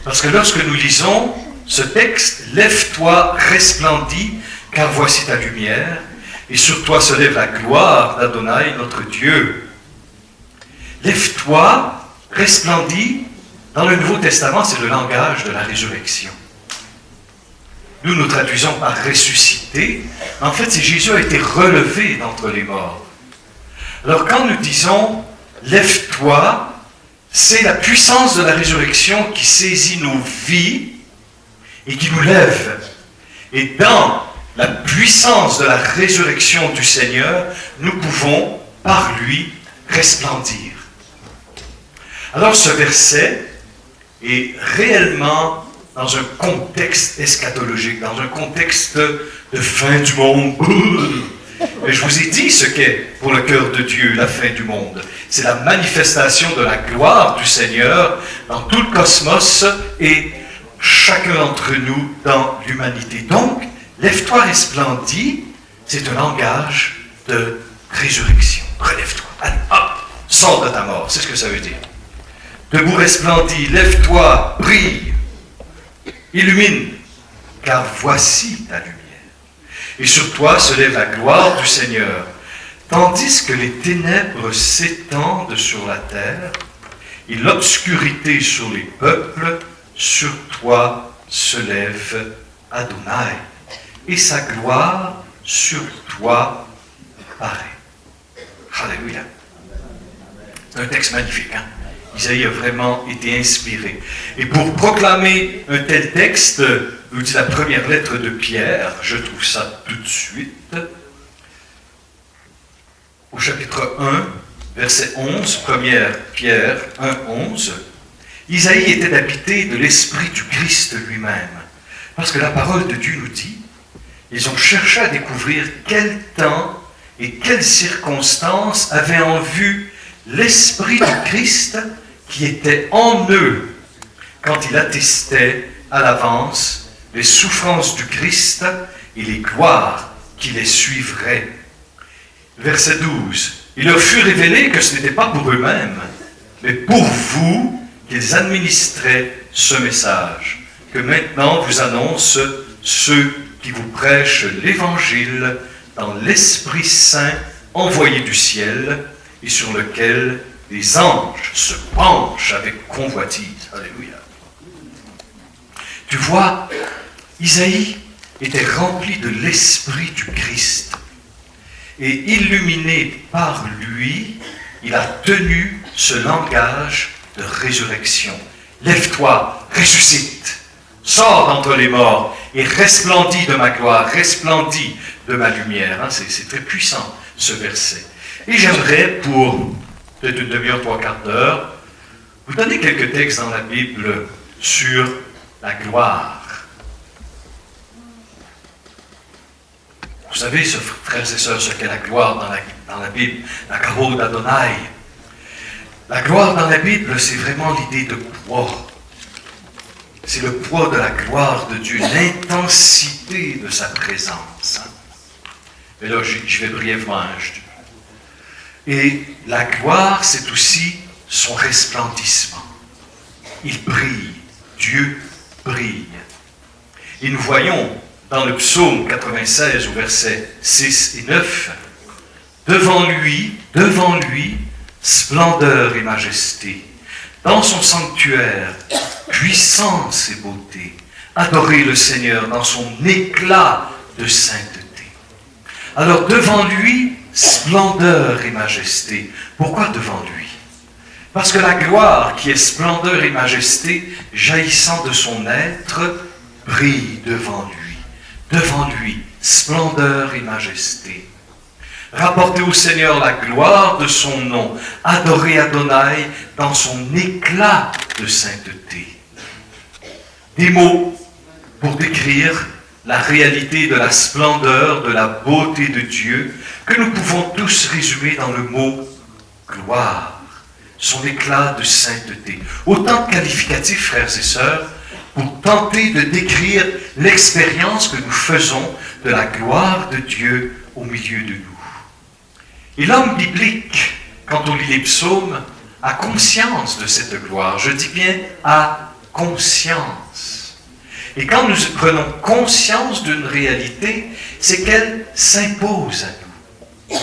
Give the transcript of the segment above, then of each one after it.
Parce que lorsque nous lisons ce texte, « Lève-toi, resplendis, car voici ta lumière, et sur toi se lève la gloire d'Adonai, notre Dieu. » Lève-toi, resplendis, dans le Nouveau Testament, c'est le langage de la résurrection. Nous, nous traduisons par ressuscité. En fait, c'est Jésus a été relevé d'entre les morts. Alors, quand nous disons « Lève-toi », c'est la puissance de la résurrection qui saisit nos vies et qui nous lève. Et dans la puissance de la résurrection du Seigneur, nous pouvons, par lui, resplendir. Alors, ce verset est réellement dans un contexte eschatologique, dans un contexte de fin du monde. Mais je vous ai dit ce qu'est pour le cœur de Dieu la fin du monde. C'est la manifestation de la gloire du Seigneur dans tout le cosmos et chacun d'entre nous dans l'humanité. Donc, lève-toi resplendis, c'est un langage de résurrection. Relève-toi, allez, hop, sors de ta mort, c'est ce que ça veut dire. Debout resplendis, lève-toi, brille, illumine, car voici ta lumière. Et sur toi se lève la gloire du Seigneur. Tandis que les ténèbres s'étendent sur la terre et l'obscurité sur les peuples, sur toi se lève Adonai. Et sa gloire sur toi paraît. Alléluia. C'est un texte magnifique, hein? Isaïe a vraiment été inspiré. Et pour proclamer un tel texte, nous dit la première lettre de Pierre, je trouve ça tout de suite, au chapitre 1, verset 11, première Pierre 1, 11, Isaïe était habité de l'Esprit du Christ lui-même. Parce que la parole de Dieu nous dit, ils ont cherché à découvrir quel temps et quelles circonstances avait en vue l'Esprit du Christ qui était en eux quand il attestait à l'avance les souffrances du Christ et les gloires qui les suivraient. Verset 12. Il leur fut révélé que ce n'était pas pour eux-mêmes, mais pour vous qu'ils administraient ce message, que maintenant vous annonce ceux qui vous prêchent l'Évangile dans l'Esprit Saint envoyé du ciel et sur lequel les anges se penchent avec convoitise. Alléluia. Tu vois, Isaïe était rempli de l'Esprit du Christ. Et illuminé par lui, il a tenu ce langage de résurrection. Lève-toi, ressuscite, sors d'entre les morts et resplendis de ma gloire, resplendis de ma lumière. Hein, c'est très puissant, ce verset. Et j'aimerais, pour peut-être une demi-heure, trois quarts d'heure, vous donner quelques textes dans la Bible sur la gloire. Vous savez, frères et sœurs, ce qu'est la gloire dans la Bible, la kavod d'Adonai. La gloire dans la Bible, c'est vraiment l'idée de poids. C'est le poids de la gloire de Dieu, l'intensité de sa présence. Mais là, je vais brièvement. Et la gloire, c'est aussi son resplendissement. Il brille, Dieu brille. Et nous voyons dans le psaume 96 au verset 6 et 9, devant lui, splendeur et majesté. Dans son sanctuaire, puissance et beauté. Adorez le Seigneur dans son éclat de sainteté. Alors devant lui, splendeur et majesté. Pourquoi devant lui? Parce que la gloire qui est splendeur et majesté, jaillissant de son être, brille devant lui. Devant lui, splendeur et majesté. Rapportez au Seigneur la gloire de son nom. Adorez Adonai dans son éclat de sainteté. Des mots pour décrire la réalité de la splendeur, de la beauté de Dieu, que nous pouvons tous résumer dans le mot gloire. Son éclat de sainteté. Autant de qualificatifs, frères et sœurs, pour tenter de décrire l'expérience que nous faisons de la gloire de Dieu au milieu de nous. Et l'homme biblique, quand on lit les psaumes, a conscience de cette gloire. Je dis bien a conscience. Et quand nous prenons conscience d'une réalité, c'est qu'elle s'impose à nous.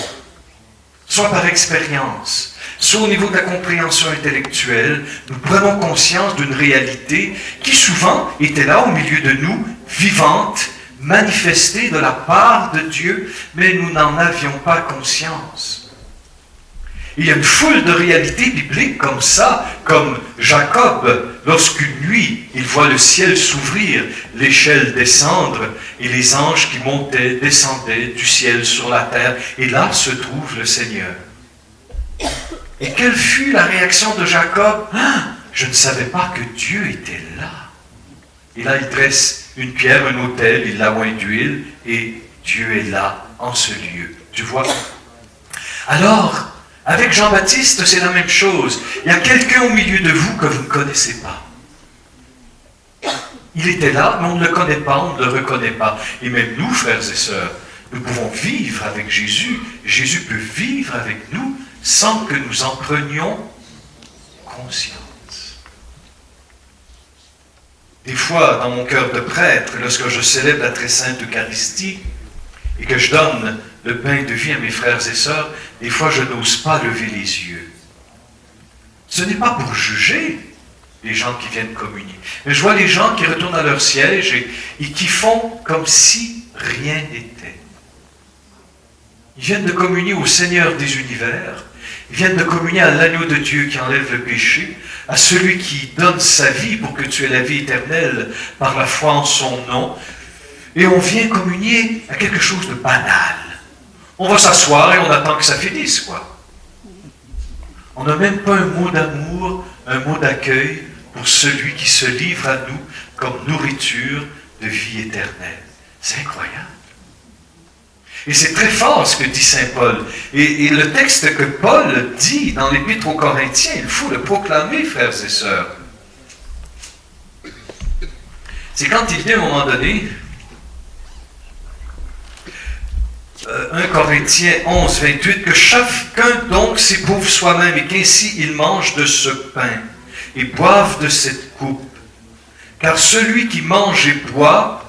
Soit par expérience, soit au niveau de la compréhension intellectuelle, nous prenons conscience d'une réalité qui souvent était là au milieu de nous, vivante, manifestée de la part de Dieu, mais nous n'en avions pas conscience. Il y a une foule de réalités bibliques comme ça, comme Jacob, lorsqu'une nuit, il voit le ciel s'ouvrir, l'échelle descendre, et les anges qui montaient, descendaient du ciel sur la terre, et là se trouve le Seigneur. Et quelle fut la réaction de Jacob? Ah, je ne savais pas que Dieu était là. Et là, il dresse une pierre, un autel, il la oint d'huile, et Dieu est là, en ce lieu. Tu vois? Alors, avec Jean-Baptiste, c'est la même chose. Il y a quelqu'un au milieu de vous que vous ne connaissez pas. Il était là, mais on ne le connaît pas, on ne le reconnaît pas. Et même nous, frères et sœurs, nous pouvons vivre avec Jésus. Jésus peut vivre avec nous sans que nous en prenions conscience. Des fois, dans mon cœur de prêtre, lorsque je célèbre la très sainte Eucharistie et que je donne le pain de vie à mes frères et sœurs, des fois je n'ose pas lever les yeux. Ce n'est pas pour juger les gens qui viennent communier, mais je vois les gens qui retournent à leur siège et qui font comme si rien n'était. Ils viennent de communier au Seigneur des univers, ils viennent de communier à l'agneau de Dieu qui enlève le péché, à celui qui donne sa vie pour que tu aies la vie éternelle par la foi en son nom, et on vient communier à quelque chose de banal. On va s'asseoir et on attend que ça finisse, quoi. On n'a même pas un mot d'amour, un mot d'accueil pour celui qui se livre à nous comme nourriture de vie éternelle. C'est incroyable. Et c'est très fort ce que dit saint Paul. Et le texte que Paul dit dans l'Épître aux Corinthiens, il faut le proclamer, frères et sœurs. C'est quand il dit à un moment donné, 1 Corinthiens 11, 28, que chacun donc s'éprouve soi-même et qu'ainsi il mange de ce pain et boive de cette coupe. Car celui qui mange et boit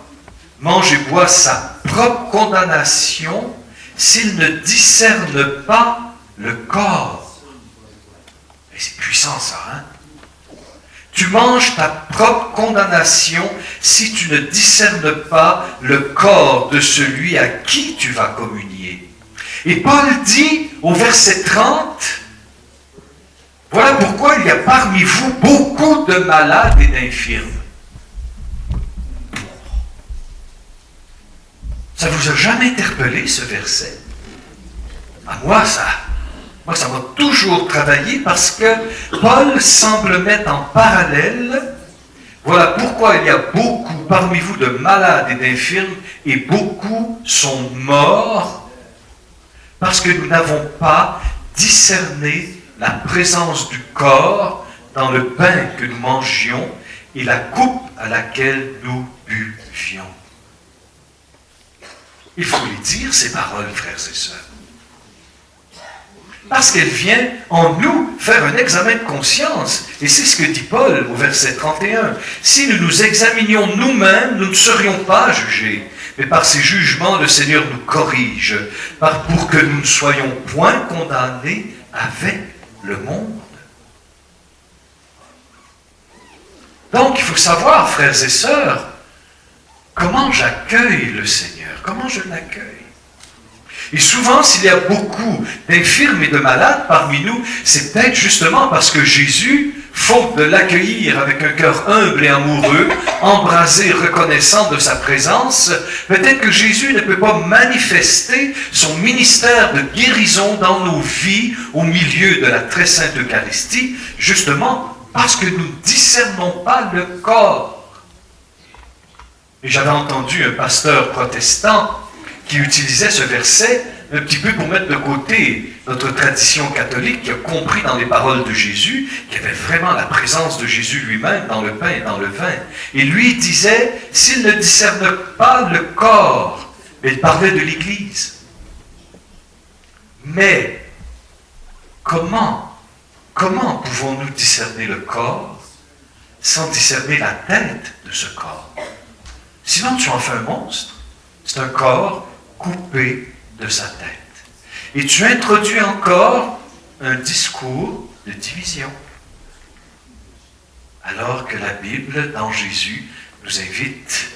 sa propre condamnation s'il ne discerne pas le corps. Et c'est puissant ça, hein? Tu manges ta propre condamnation si tu ne discernes pas le corps de celui à qui tu vas communier. Et Paul dit au verset 30, voilà pourquoi il y a parmi vous beaucoup de malades et d'infirmes. Ça vous a jamais interpellé ce verset? À moi, ça m'a toujours travaillé parce que Paul semble mettre en parallèle, voilà pourquoi il y a beaucoup parmi vous de malades et d'infirmes et beaucoup sont morts parce que nous n'avons pas discerné la présence du corps dans le pain que nous mangions et la coupe à laquelle nous buvions. Il faut les dire, ces paroles, frères et sœurs. Parce qu'elle vient en nous faire un examen de conscience. Et c'est ce que dit Paul au verset 31. Si nous nous examinions nous-mêmes, nous ne serions pas jugés. Mais par ces jugements, le Seigneur nous corrige, pour que nous ne soyons point condamnés avec le monde. Donc, il faut savoir, frères et sœurs, comment j'accueille le Seigneur, comment je l'accueille. Et souvent, s'il y a beaucoup d'infirmes et de malades parmi nous, c'est peut-être justement parce que Jésus, faute de l'accueillir avec un cœur humble et amoureux, embrasé, reconnaissant de sa présence, peut-être que Jésus ne peut pas manifester son ministère de guérison dans nos vies au milieu de la très sainte Eucharistie, justement parce que nous ne discernons pas le corps. Et j'avais entendu un pasteur protestant qui utilisait ce verset un petit peu pour mettre de côté notre tradition catholique, qui a compris dans les paroles de Jésus qu'il y avait vraiment la présence de Jésus lui-même dans le pain et dans le vin. Et lui disait, s'il ne discerne pas le corps, mais il parlait de l'Église. Mais comment pouvons-nous discerner le corps? sans discerner la tête de ce corps. Sinon, tu en fais un monstre. C'est un corps coupé de sa tête. Et tu introduis encore un discours de division. Alors que la Bible, dans Jésus, nous invite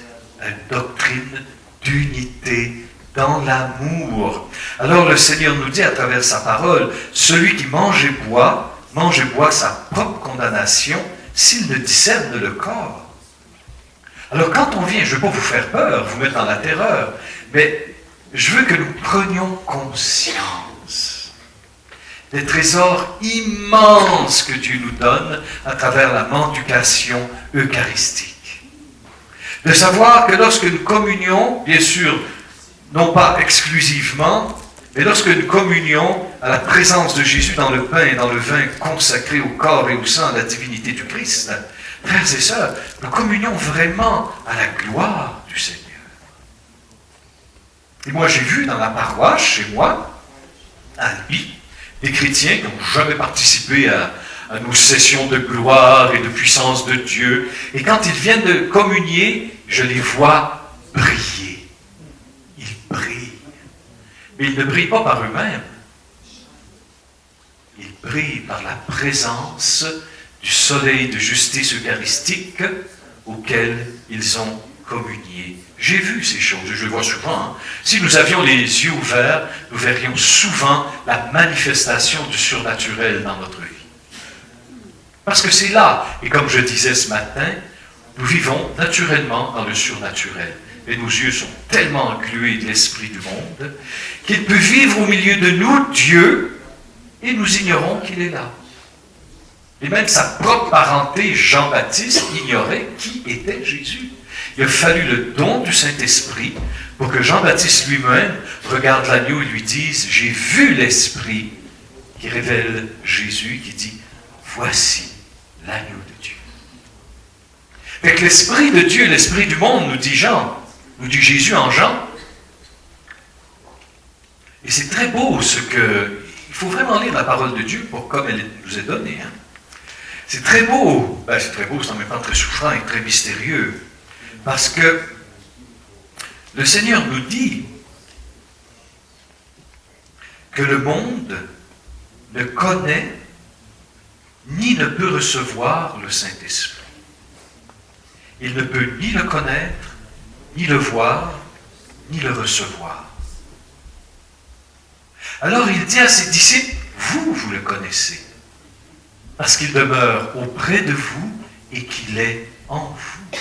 à une doctrine d'unité dans l'amour. Alors le Seigneur nous dit à travers sa parole, celui qui mange et boit sa propre condamnation s'il ne discerne le corps. Alors quand on vient, je ne veux pas vous faire peur, vous mettre dans la terreur, mais je veux que nous prenions conscience des trésors immenses que Dieu nous donne à travers la mendication eucharistique. De savoir que lorsque nous communions, bien sûr, non pas exclusivement, mais lorsque nous communions à la présence de Jésus dans le pain et dans le vin consacrés au corps et au sang de la divinité du Christ, frères et sœurs, nous communions vraiment à la gloire du Seigneur. Et moi, j'ai vu dans la paroisse, chez moi, à Albi, des chrétiens qui n'ont jamais participé à nos sessions de gloire et de puissance de Dieu. Et quand ils viennent de communier, je les vois briller. Ils brillent. Mais ils ne brillent pas par eux-mêmes. Ils brillent par la présence du soleil de justice eucharistique auquel ils ont communié. J'ai vu ces choses, je le vois souvent. Hein. Si nous avions les yeux ouverts, nous verrions souvent la manifestation du surnaturel dans notre vie. Parce que c'est là, et comme je disais ce matin, nous vivons naturellement dans le surnaturel. Et nos yeux sont tellement englués de l'esprit du monde qu'il peut vivre au milieu de nous, Dieu, et nous ignorons qu'il est là. Et même sa propre parenté, Jean-Baptiste, ignorait qui était Jésus. Il a fallu le don du Saint-Esprit pour que Jean-Baptiste lui-même regarde l'agneau et lui dise « J'ai vu l'Esprit qui révèle Jésus, qui dit « Voici l'agneau de Dieu ». Fait que l'Esprit de Dieu, l'Esprit du monde, nous dit Jean, nous dit Jésus en Jean. Et c'est très beau ce que... Il faut vraiment lire la parole de Dieu pour comme elle nous est donnée. Hein. C'est très beau. Ben, c'est très beau, c'est en même temps très souffrant et très mystérieux. Parce que le Seigneur nous dit que le monde ne connaît ni ne peut recevoir le Saint-Esprit. Il ne peut ni le connaître, ni le voir, ni le recevoir. Alors il dit à ses disciples, vous le connaissez, parce qu'il demeure auprès de vous et qu'il est en vous.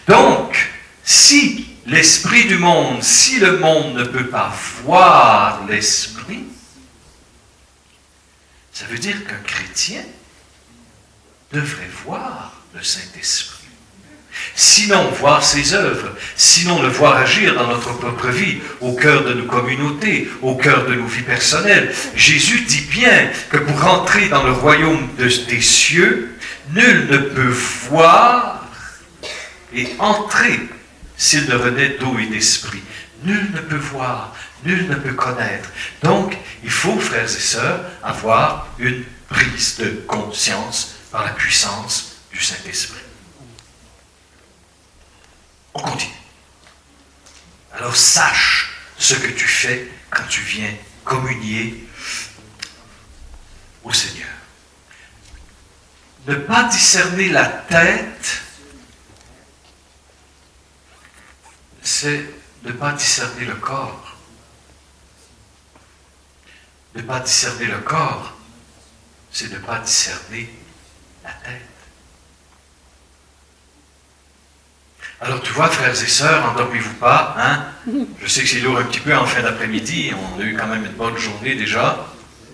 Donc, si l'esprit du monde, si le monde ne peut pas voir l'esprit, ça veut dire qu'un chrétien devrait voir le Saint-Esprit. Sinon, voir ses œuvres, sinon le voir agir dans notre propre vie, au cœur de nos communautés, au cœur de nos vies personnelles. Jésus dit bien que pour rentrer dans le royaume des cieux, nul ne peut voir et entrer s'il ne renaît d'eau et d'esprit. Nul ne peut voir, nul ne peut connaître. Donc, il faut, frères et sœurs, avoir une prise de conscience par la puissance du Saint-Esprit. On continue. Alors sache ce que tu fais quand tu viens communier au Seigneur. Ne pas discerner la tête, c'est ne pas discerner le corps. Ne pas discerner le corps, c'est ne pas discerner la tête. Alors tu vois, frères et sœurs, endormez-vous pas, hein? Je sais que c'est lourd un petit peu en fin d'après-midi, on a eu quand même une bonne journée déjà,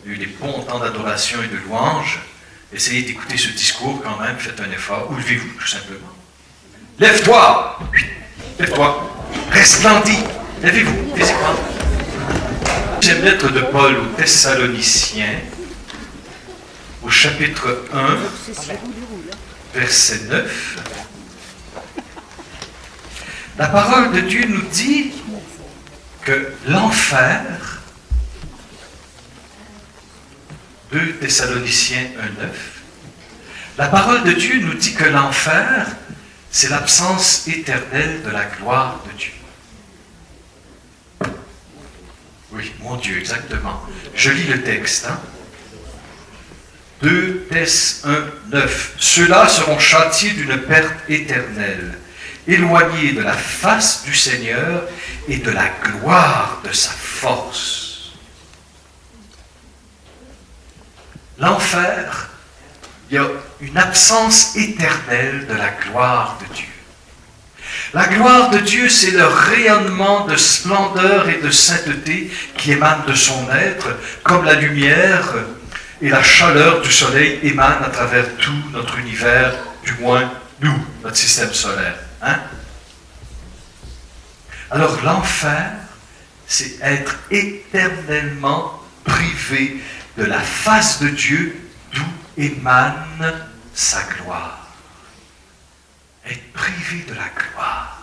on a eu des bons temps d'adoration et de louange. Essayez d'écouter ce discours quand même, faites un effort, ou levez-vous tout simplement. Lève-toi! Lève-toi! Resplendis! Levez-vous, taisez-moi. Deuxième lettre de Paul aux Thessaloniciens, au chapitre 1, verset 9. La parole de Dieu nous dit que l'enfer, 2 Thessaloniciens 1,9, La parole de Dieu nous dit que l'enfer, c'est l'absence éternelle de la gloire de Dieu. Oui, mon Dieu, exactement. Je lis le texte. 2 Thess 1, 9. Ceux-là seront châtiés d'une perte éternelle, éloignés de la face du Seigneur et de la gloire de sa force. L'enfer, il y a une absence éternelle de la gloire de Dieu. La gloire de Dieu, c'est le rayonnement de splendeur et de sainteté qui émane de son être, comme la lumière et la chaleur du soleil émanent à travers tout notre univers, du moins nous, notre système solaire. Hein? Alors l'enfer, c'est être éternellement privé de la face de Dieu d'où émane sa gloire. Être privé de la gloire.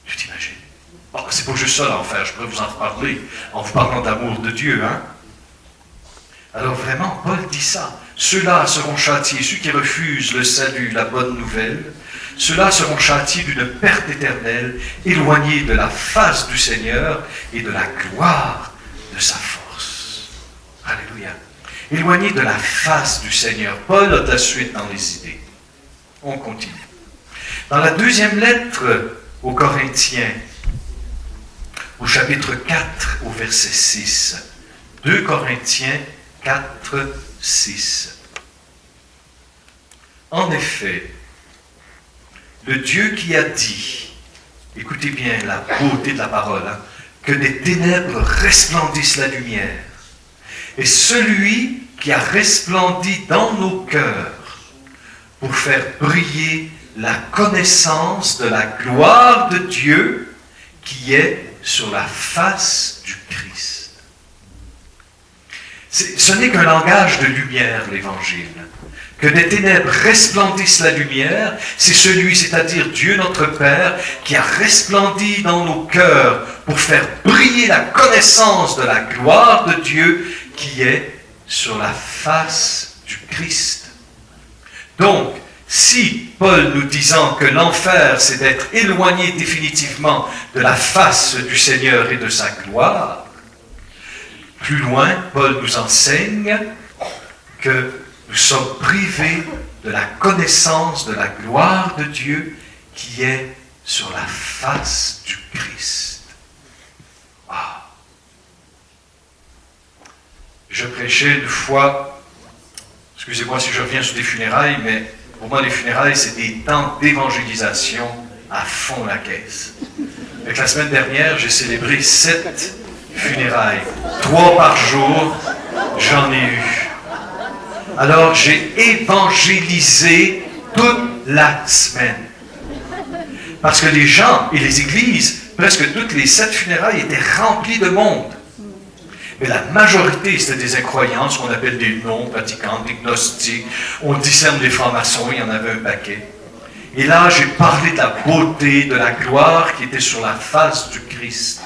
Tu t'imagines? Bon, c'est pas juste ça l'enfer, je pourrais vous en reparler en vous parlant d'amour de Dieu, hein? Alors vraiment, Paul dit ça. Ceux-là seront châtiés, ceux qui refusent le salut, la bonne nouvelle, ceux-là seront châtiés d'une perte éternelle, éloignés de la face du Seigneur et de la gloire de sa force. Alléluia. Éloignés de la face du Seigneur. Paul a de la suite dans les idées. On continue. Dans la deuxième lettre aux Corinthiens, au chapitre 4, au verset 6, 2 Corinthiens 4, 6. En effet, le Dieu qui a dit, écoutez bien la beauté de la parole, hein, que des ténèbres resplendissent la lumière, et celui qui a resplendi dans nos cœurs pour faire briller la connaissance de la gloire de Dieu qui est sur la face du Christ. Ce n'est qu'un langage de lumière, l'Évangile. Que des ténèbres resplendissent la lumière, c'est celui, c'est-à-dire Dieu notre Père, qui a resplendi dans nos cœurs pour faire briller la connaissance de la gloire de Dieu qui est sur la face du Christ. Donc, si Paul nous disant que l'enfer, c'est d'être éloigné définitivement de la face du Seigneur et de sa gloire, plus loin, Paul nous enseigne que nous sommes privés de la connaissance de la gloire de Dieu qui est sur la face du Christ. Wow. Je prêchais une fois, excusez-moi si je reviens sur des funérailles, mais pour moi les funérailles c'est des temps d'évangélisation à fond la caisse. Donc, la semaine dernière, j'ai célébré 7 funérailles. 3 par jour, j'en ai eu. Alors, j'ai évangélisé toute la semaine. Parce que les gens et les églises, presque toutes les 7 funérailles étaient remplies de monde. Mais la majorité, c'était des incroyants, ce qu'on appelle des non-pratiquants, des gnostiques. On discerne les francs-maçons, il y en avait un paquet. Et là, j'ai parlé de la beauté, de la gloire qui était sur la face du Christ.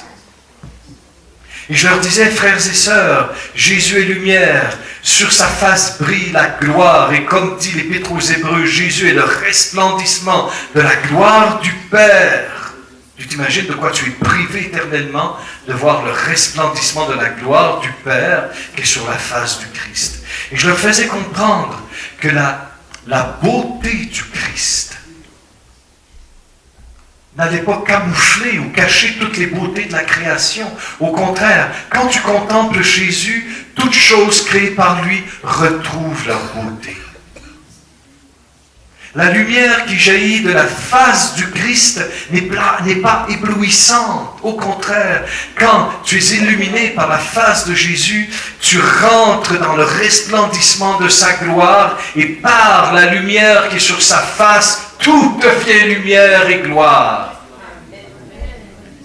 Et je leur disais, frères et sœurs, Jésus est lumière, sur sa face brille la gloire, et comme dit l'Épître aux Hébreux, Jésus est le resplendissement de la gloire du Père. Tu t'imagines de quoi tu es privé éternellement de voir le resplendissement de la gloire du Père qui est sur la face du Christ. Et je leur faisais comprendre que la beauté du Christ n'allait pas camoufler ou cacher toutes les beautés de la création. Au contraire, quand tu contemples Jésus, toutes choses créées par lui retrouvent leur beauté. La lumière qui jaillit de la face du Christ n'est pas éblouissante. Au contraire, quand tu es illuminé par la face de Jésus, tu rentres dans le resplendissement de sa gloire et par la lumière qui est sur sa face, tout devient lumière et gloire.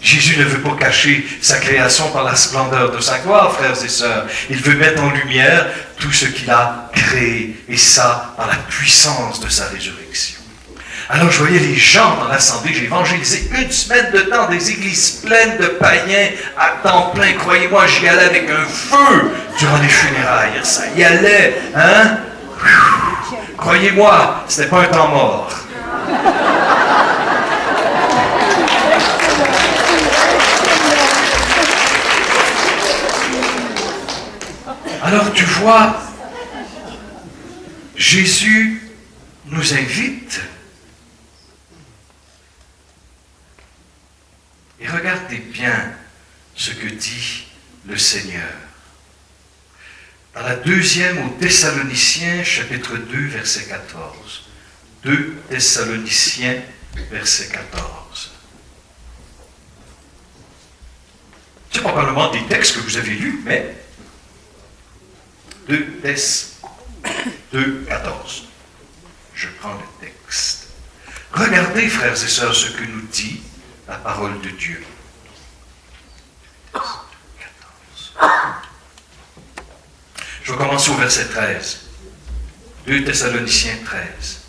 Jésus ne veut pas cacher sa création par la splendeur de sa gloire, frères et sœurs. Il veut mettre en lumière tout ce qu'il a créé, et ça par la puissance de sa résurrection. Alors je voyais les gens dans l'assemblée, j'ai évangélisé 1 semaine de temps, des églises pleines de païens à temps plein. Croyez-moi, j'y allais avec un feu durant les funérailles. Ça y allait, hein? Croyez-moi, ce n'est pas un temps mort. Alors tu vois, Jésus nous invite. Et regardez bien ce que dit le Seigneur. Dans la deuxième aux Thessaloniciens, chapitre 2, verset 14. 2 Thessaloniciens, verset 14. C'est probablement des textes que vous avez lus, mais 2 Thess 2, 14. Je prends le texte. Regardez, frères et sœurs, ce que nous dit la parole de Dieu. 14. Je vais commencer au verset 13. 2 Thessaloniciens 13.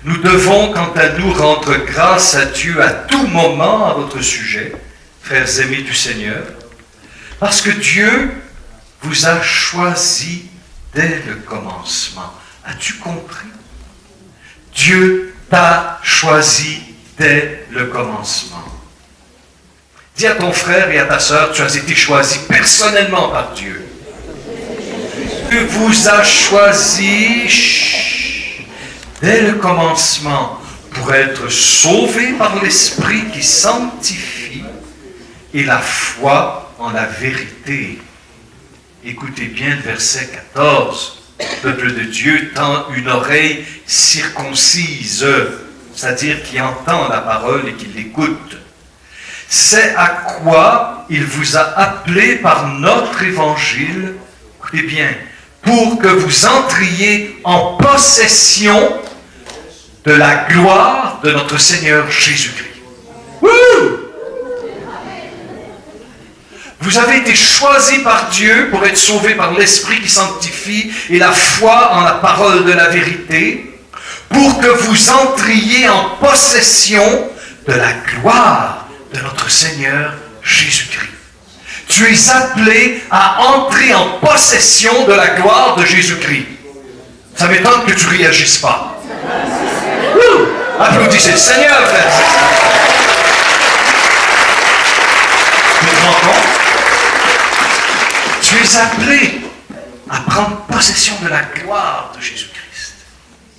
Nous devons, quant à nous, rendre grâce à Dieu à tout moment à votre sujet, frères aimés du Seigneur, parce que Dieu vous a choisi dès le commencement. As-tu compris? Dieu t'a choisi dès le commencement. Dis à ton frère et à ta sœur, tu as été choisi personnellement par Dieu. Dieu vous a choisi dès le commencement pour être sauvé par l'Esprit qui sanctifie et la foi en la vérité. Écoutez bien le verset 14. Le peuple de Dieu tend une oreille circoncise, c'est-à-dire qui entend la parole et qui l'écoute. C'est à quoi il vous a appelé par notre évangile, écoutez bien, pour que vous entriez en possession de la gloire de notre Seigneur Jésus-Christ. Wouh! Vous avez été choisis par Dieu pour être sauvés par l'Esprit qui sanctifie et la foi en la parole de la vérité, pour que vous entriez en possession de la gloire de notre Seigneur Jésus-Christ. Tu es appelé à entrer en possession de la gloire de Jésus-Christ. Ça m'étonne que tu ne réagisses pas. Applaudissez le Seigneur, frère. Tu te rends compte? Tu es appelé à prendre possession de la gloire de Jésus-Christ.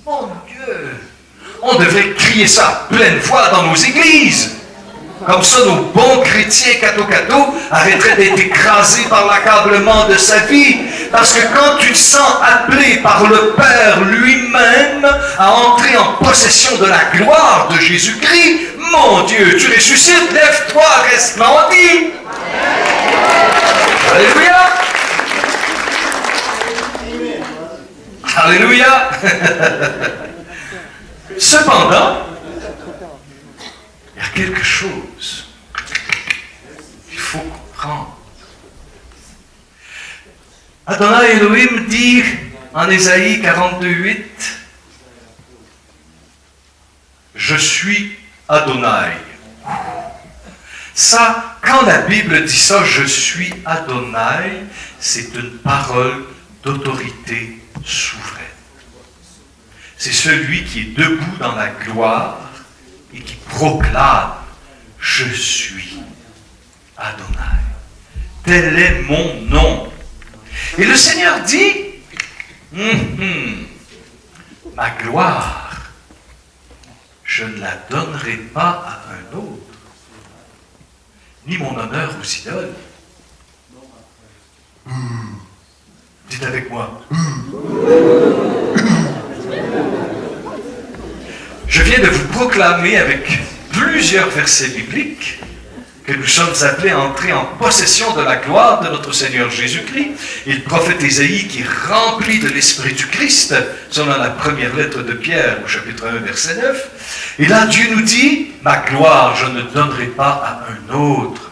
Mon Dieu! On devrait crier ça à pleine voix dans nos églises. Comme ça, nos bons chrétiens catho-catho arrêteraient d'être écrasés par l'accablement de sa vie. Parce que quand tu te sens appelé par le Père lui-même à entrer en possession de la gloire de Jésus-Christ, mon Dieu, tu ressuscites, lève-toi, reste grandi. Alléluia! Alléluia! Cependant, il y a quelque chose qu'il faut comprendre. Adonai Elohim dit en Ésaïe 42:8, « Je suis Adonai ». Ça, quand la Bible dit ça, « Je suis Adonai », c'est une parole d'autorité souveraine. C'est celui qui est debout dans la gloire et qui proclame « Je suis Adonai ». Tel est mon nom. Et le Seigneur dit ma gloire, je ne la donnerai pas à un autre, ni mon honneur aux idoles. Dites avec moi. Je viens de vous proclamer avec plusieurs versets bibliques que nous sommes appelés à entrer en possession de la gloire de notre Seigneur Jésus-Christ. Et le prophète Ésaïe, qui est rempli de l'Esprit du Christ, selon la première lettre de Pierre, au chapitre 1, verset 9. Et là, Dieu nous dit, « Ma gloire, je ne donnerai pas à un autre. »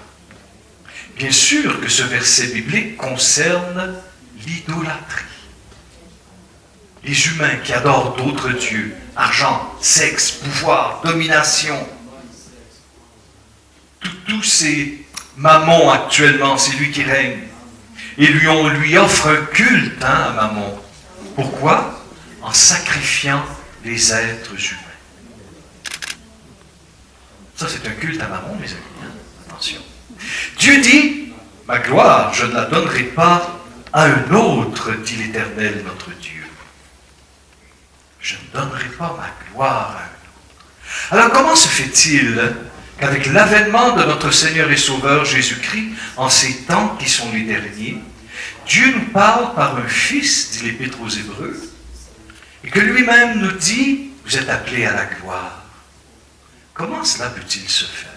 Bien sûr que ce verset biblique concerne l'idolâtrie. Les humains qui adorent d'autres dieux, argent, sexe, pouvoir, domination. Tous ces Mammon actuellement, c'est lui qui règne. Et on lui offre un culte à Mammon. Pourquoi? en sacrifiant les êtres humains. Ça, c'est un culte à Mammon, mes amis. Hein? Attention. Dieu dit, ma gloire, je ne la donnerai pas à un autre, dit l'Éternel, notre Dieu. Je ne donnerai pas ma gloire à un autre. Alors, comment se fait-il qu'avec l'avènement de notre Seigneur et Sauveur Jésus-Christ, en ces temps qui sont les derniers, Dieu nous parle par un Fils, dit l'Épître aux Hébreux, et que lui-même nous dit, vous êtes appelés à la gloire. Comment cela peut-il se faire?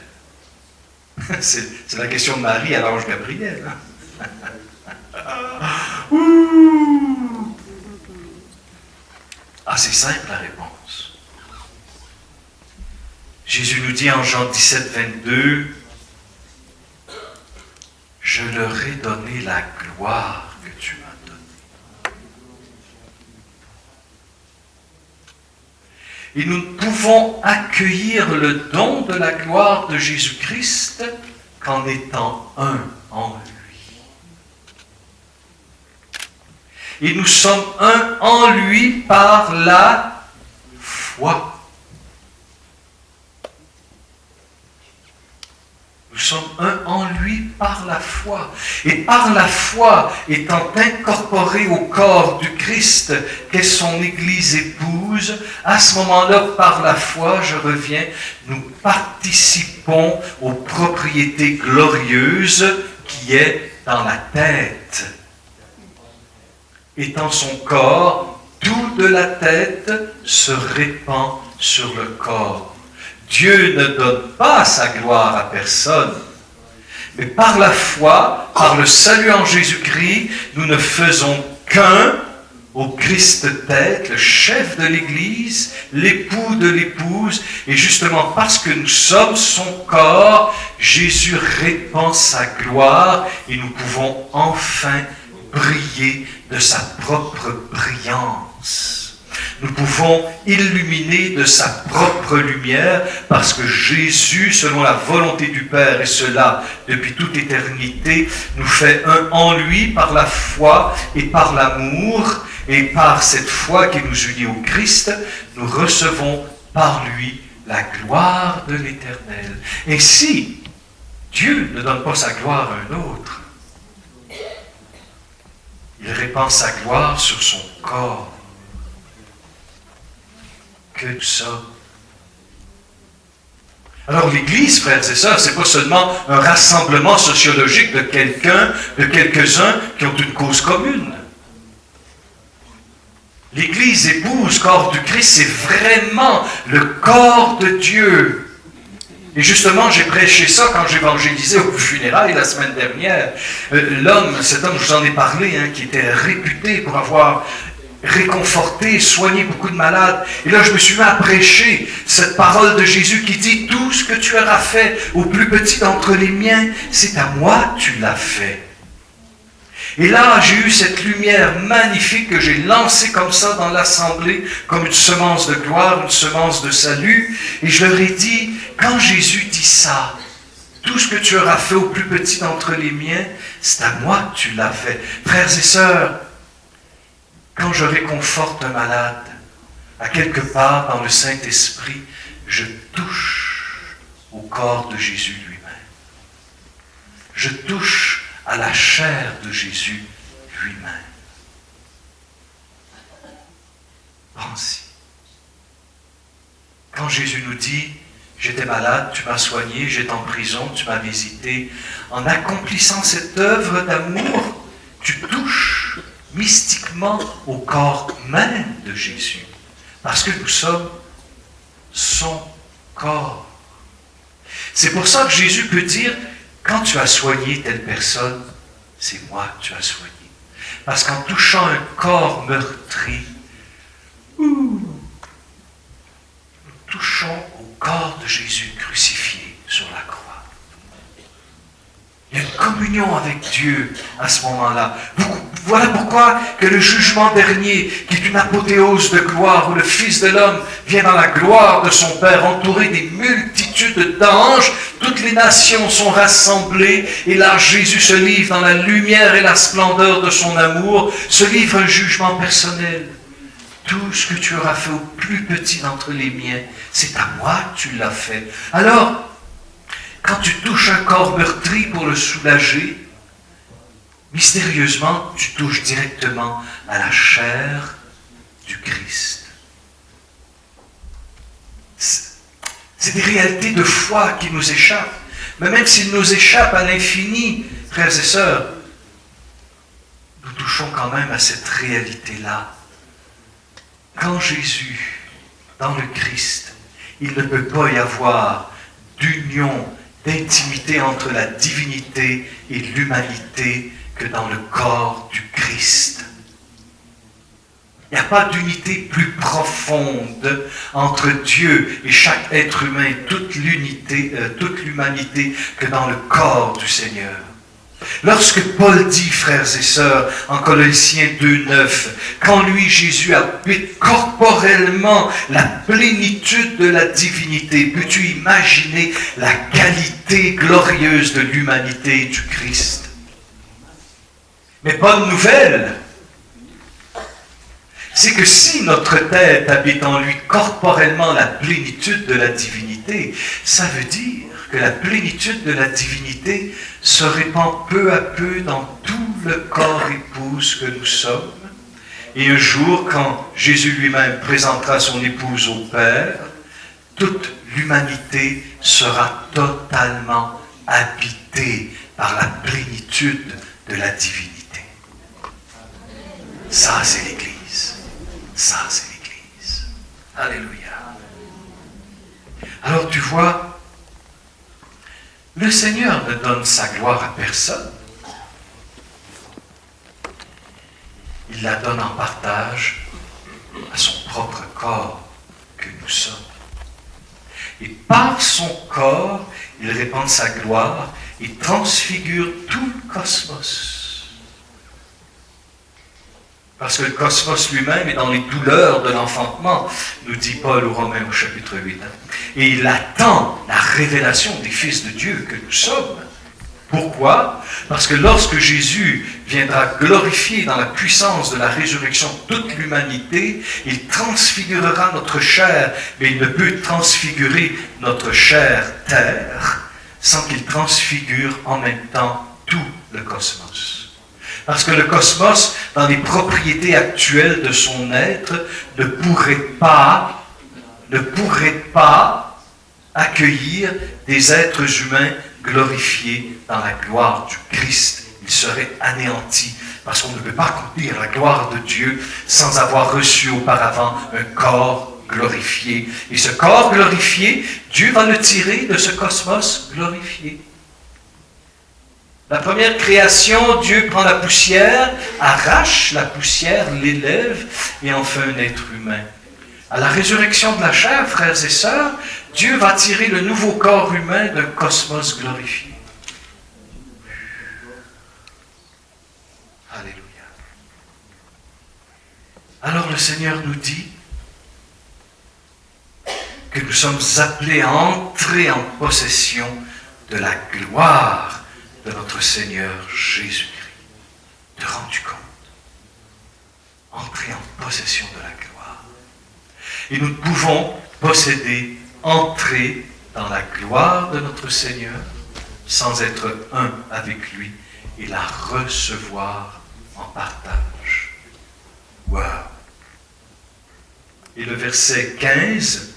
C'est la question de Marie à l'ange Gabriel. Hein? Ah, c'est simple la réponse. Jésus nous dit en Jean 17, 22, « Je leur ai donné la gloire que tu m'as donnée. » Et nous ne pouvons accueillir le don de la gloire de Jésus-Christ qu'en étant un en lui. Et nous sommes un en lui par la foi. Nous sommes un en lui par la foi. Et par la foi, étant incorporés au corps du Christ, qu'est son Église épouse, à ce moment-là, par la foi, je reviens, nous participons aux propriétés glorieuses qui est dans la tête. Étant son corps, tout de la tête se répand sur le corps. Dieu ne donne pas sa gloire à personne, mais par la foi, par le salut en Jésus-Christ, nous ne faisons qu'un au Christ tête, le chef de l'Église, l'époux de l'épouse, et justement parce que nous sommes son corps, Jésus répand sa gloire et nous pouvons enfin briller de sa propre brillance. Nous pouvons illuminer de sa propre lumière parce que Jésus, selon la volonté du Père, et cela depuis toute éternité, nous fait un en lui par la foi et par l'amour. Et par cette foi qui nous unit au Christ, nous recevons par lui la gloire de l'Éternel. Ainsi, Dieu ne donne pas sa gloire à un autre. Il répand sa gloire sur son corps. Que tout ça. Alors l'Église, frères et sœurs, c'est pas seulement un rassemblement sociologique de quelques-uns qui ont une cause commune. L'Église épouse, corps du Christ, c'est vraiment le corps de Dieu. Et justement, j'ai prêché ça quand j'évangélisais aux funérailles la semaine dernière. Cet homme, je vous en ai parlé, hein, qui était réputé pour avoir réconforté, soigné beaucoup de malades. Et là, je me suis mis à prêcher cette parole de Jésus qui dit « Tout ce que tu auras fait au plus petit d'entre les miens, c'est à moi que tu l'as fait. » Et là, j'ai eu cette lumière magnifique que j'ai lancée comme ça dans l'assemblée, comme une semence de gloire, une semence de salut. Et je leur ai dit, quand Jésus dit ça, tout ce que tu auras fait au plus petit d'entre les miens, c'est à moi que tu l'as fait. Frères et sœurs, quand je réconforte un malade, à quelque part dans le Saint-Esprit, je touche au corps de Jésus lui-même. Je touche à la chair de Jésus lui-même. Pense-y. Quand Jésus nous dit, j'étais malade, tu m'as soigné, j'étais en prison, tu m'as visité, en accomplissant cette œuvre d'amour, tu touches mystiquement au corps même de Jésus. Parce que nous sommes son corps. C'est pour ça que Jésus peut dire, quand tu as soigné telle personne, c'est moi que tu as soigné. Parce qu'en touchant un corps meurtri, nous touchons au corps de Jésus crucifié sur la croix. Il y a une communion avec Dieu à ce moment-là. Voilà pourquoi que le jugement dernier, qui est une apothéose de gloire, où le Fils de l'homme vient dans la gloire de son Père, entouré des multitudes d'anges, toutes les nations sont rassemblées, et là Jésus se livre dans la lumière et la splendeur de son amour, se livre un jugement personnel. tout ce que tu auras fait au plus petit d'entre les miens, c'est à moi que tu l'as fait. Alors, quand tu touches un corps meurtri pour le soulager, mystérieusement, tu touches directement à la chair du Christ. C'est des réalités de foi qui nous échappent. Mais même s'ils nous échappent à l'infini, frères et sœurs, nous touchons quand même à cette réalité-là. Quand Jésus, dans le Christ, il ne peut pas y avoir d'union, d'intimité entre la divinité et l'humanité que dans le corps du Christ. Il n'y a pas d'unité plus profonde entre Dieu et chaque être humain, toute l'humanité, que dans le corps du Seigneur. Lorsque Paul dit, frères et sœurs, en Colossiens 2,9, qu'en lui Jésus habite corporellement la plénitude de la divinité, peux-tu imaginer la qualité glorieuse de l'humanité du Christ? Mais bonne nouvelle, c'est que si notre tête habite en lui corporellement la plénitude de la divinité, ça veut dire que la plénitude de la divinité se répand peu à peu dans tout le corps épouse que nous sommes. Et un jour, quand Jésus lui-même présentera son épouse au Père, toute l'humanité sera totalement habitée par la plénitude de la divinité. Ça, c'est l'Église. Ça, c'est l'Église. Alléluia. Alors, tu vois, le Seigneur ne donne sa gloire à personne. Il la donne en partage à son propre corps que nous sommes. Et par son corps, il répand sa gloire et transfigure tout le cosmos. Parce que le cosmos lui-même est dans les douleurs de l'enfantement, nous dit Paul aux Romains au chapitre 8. Et il attend la révélation des fils de Dieu que nous sommes. Pourquoi? Parce que lorsque Jésus viendra glorifier dans la puissance de la résurrection toute l'humanité, il transfigurera notre chair, mais il ne peut transfigurer notre chair terre sans qu'il transfigure en même temps tout le cosmos. Parce que le cosmos, dans les propriétés actuelles de son être, ne pourrait pas accueillir des êtres humains glorifiés dans la gloire du Christ. Il serait anéanti, parce qu'on ne peut pas accomplir la gloire de Dieu sans avoir reçu auparavant un corps glorifié. Et ce corps glorifié, Dieu va le tirer de ce cosmos glorifié. La première création, Dieu prend la poussière, arrache la poussière, l'élève et en fait un être humain. À la résurrection de la chair, frères et sœurs, Dieu va tirer le nouveau corps humain d'un cosmos glorifié. Alléluia. Alors le Seigneur nous dit que nous sommes appelés à entrer en possession de la gloire de notre Seigneur Jésus-Christ. Te rends-tu compte? Entrer en possession de la gloire. Et nous pouvons posséder, entrer dans la gloire de notre Seigneur sans être un avec lui et la recevoir en partage. Wow! Et le verset 15,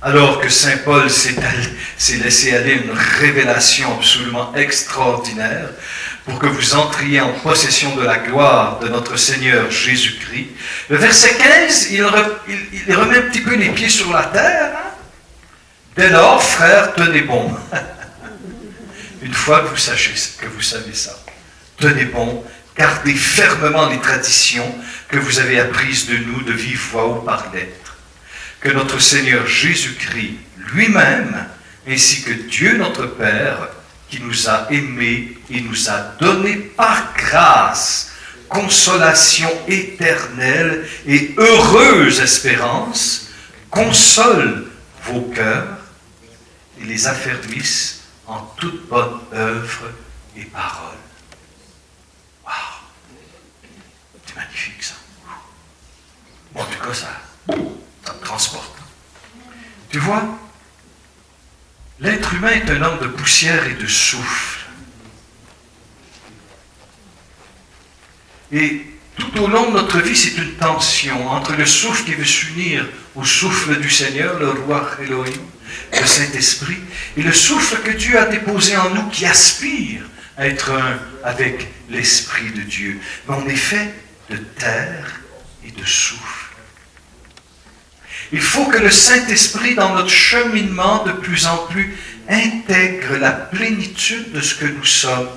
alors que Saint Paul s'est laissé aller une révélation absolument extraordinaire pour que vous entriez en possession de la gloire de notre Seigneur Jésus-Christ. Le verset 15, il remet un petit peu les pieds sur la terre. Hein? Dès lors, frères, tenez bon. Une fois que vous savez ça, tenez bon, gardez fermement les traditions que vous avez apprises de nous de vive voix ou par lettre. Que notre Seigneur Jésus-Christ lui-même, ainsi que Dieu notre Père, qui nous a aimés et nous a donné par grâce consolation éternelle et heureuse espérance, console vos cœurs et les affermisse en toute bonne œuvre et parole. Waouh! C'est magnifique ça. Moi, en tout cas, ça me transporte. Tu vois, l'être humain est un homme de poussière et de souffle. Et tout au long de notre vie, c'est une tension entre le souffle qui veut s'unir au souffle du Seigneur, le Ruach Elohim, le Saint-Esprit, et le souffle que Dieu a déposé en nous qui aspire à être un avec l'Esprit de Dieu. Mais on est fait de terre et de souffle. Il faut que le Saint-Esprit, dans notre cheminement, de plus en plus, intègre la plénitude de ce que nous sommes,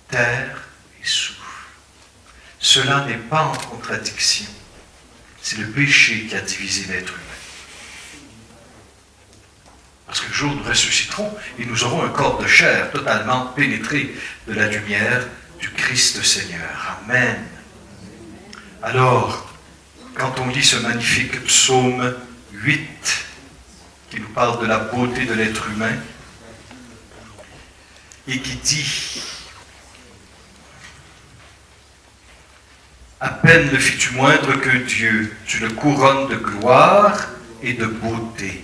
terre et souffle. Cela n'est pas en contradiction. C'est le péché qui a divisé l'être humain. Parce que le jour où nous ressusciterons, et nous aurons un corps de chair totalement pénétré de la lumière du Christ Seigneur. Amen. Alors, quand on lit ce magnifique psaume 8, qui nous parle de la beauté de l'être humain, et qui dit « À peine ne fis-tu moindre qu'un Dieu, tu le couronnes de gloire et de beauté. »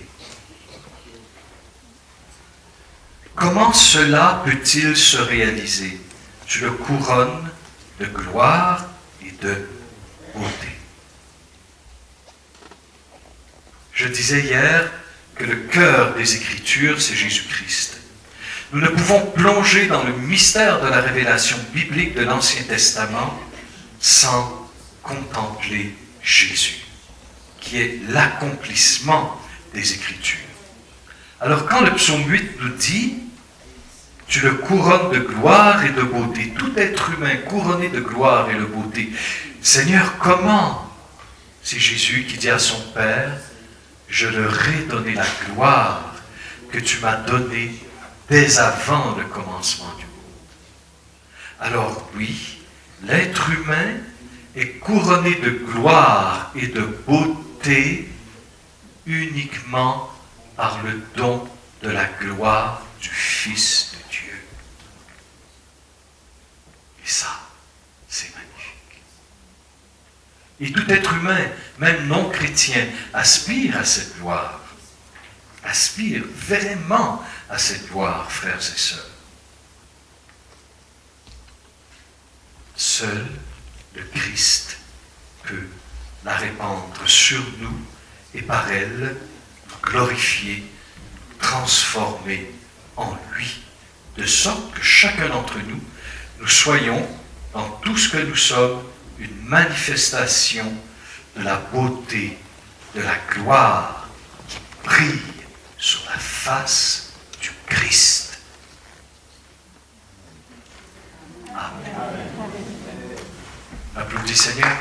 Comment cela peut-il se réaliser? Tu le couronnes de gloire et de beauté. Je disais hier que le cœur des Écritures, c'est Jésus-Christ. Nous ne pouvons plonger dans le mystère de la révélation biblique de l'Ancien Testament sans contempler Jésus, qui est l'accomplissement des Écritures. Alors quand le psaume 8 nous dit « Tu le couronnes de gloire et de beauté », tout être humain couronné de gloire et de beauté, Seigneur, comment? C'est Jésus qui dit à son Père « Je leur ai donné la gloire que tu m'as donnée dès avant le commencement du monde. » Alors oui, l'être humain est couronné de gloire et de beauté uniquement par le don de la gloire du Fils de Dieu. Et ça, c'est magnifique. Et tout être humain, même non chrétien, aspire à cette gloire. Aspire vraiment à cette gloire, frères et sœurs. Seul le Christ peut la répandre sur nous et par elle nous glorifier, transformer en lui, de sorte que chacun d'entre nous, nous soyons, dans tout ce que nous sommes, une manifestation de la beauté, de la gloire qui brille sur la face du Christ. Amen. Applaudis Seigneur.